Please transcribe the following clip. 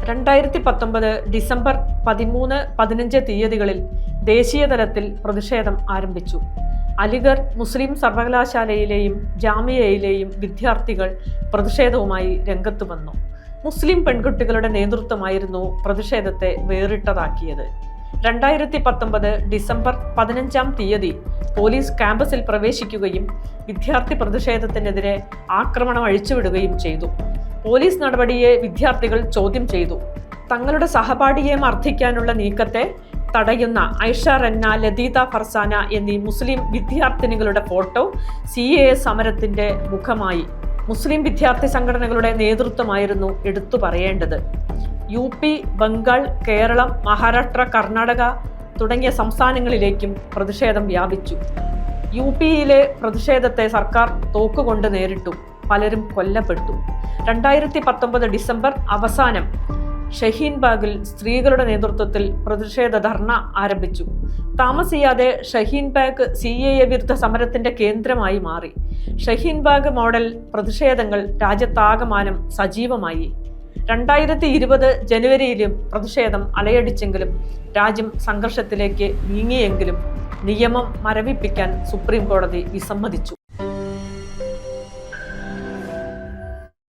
2019 December 13-15 തീയതികളിൽ ദേശീയ തലത്തിൽ പ്രതിഷേധം ആരംഭിച്ചു. അലിഗർ മുസ്ലിം സർവകലാശാലയിലെയും ജാമിയയിലെയും വിദ്യാർത്ഥികൾ പ്രതിഷേധവുമായി രംഗത്തു വന്നു. മുസ്ലിം പെൺകുട്ടികളുടെ നേതൃത്വമായിരുന്നു പ്രതിഷേധത്തെ വേറിട്ടതാക്കിയത്. 2019 ഡിസംബർ 15 തീയതി പോലീസ് ക്യാമ്പസിൽ പ്രവേശിക്കുകയും വിദ്യാർത്ഥി പ്രതിഷേധത്തിനെതിരെ ആക്രമണം അഴിച്ചുവിടുകയും ചെയ്തു. പോലീസ് നടപടിയെ വിദ്യാർത്ഥികൾ ചോദ്യം ചെയ്തു. തങ്ങളുടെ സഹപാഠിയെ മർദ്ദിക്കാനുള്ള നീക്കത്തെ തടയുന്ന ഐഷ റന്ന, ലതീത ഫർസാന എന്നീ മുസ്ലിം വിദ്യാർത്ഥിനികളുടെ ഫോട്ടോ CAA സമരത്തിന്റെ മുഖമായി. മുസ്ലിം വിദ്യാർത്ഥി സംഘടനകളുടെ നേതൃത്വമായിരുന്നു എടുത്തു പറയേണ്ടത്. UP, ബംഗാൾ, കേരളം, മഹാരാഷ്ട്ര, കർണാടക തുടങ്ങിയ സംസ്ഥാനങ്ങളിലേക്കും പ്രതിഷേധം വ്യാപിച്ചു. UPയിലെ പ്രതിഷേധത്തെ സർക്കാർ തോക്കുകൊണ്ട് നേരിട്ടു. പലരും കൊല്ലപ്പെട്ടു. 2019 ഡിസംബർ അവസാനം ഷഹീൻബാഗിൽ സ്ത്രീകളുടെ നേതൃത്വത്തിൽ പ്രതിഷേധ ധർണ ആരംഭിച്ചു. താമസിയാതെ ഷഹീൻബാഗ് CAA വിരുദ്ധ സമരത്തിന്റെ കേന്ദ്രമായി മാറി. ഷഹീൻബാഗ് മോഡൽ പ്രതിഷേധങ്ങൾ രാജ്യത്താകമാനം സജീവമായി. 2020 ജനുവരിയിലും പ്രതിഷേധം അലയടിച്ചെങ്കിലും രാജ്യം സംഘർഷത്തിലേക്ക് നീങ്ങിയെങ്കിലും നിയമം മരവിപ്പിക്കാൻ സുപ്രീം കോടതി വിസമ്മതിച്ചു.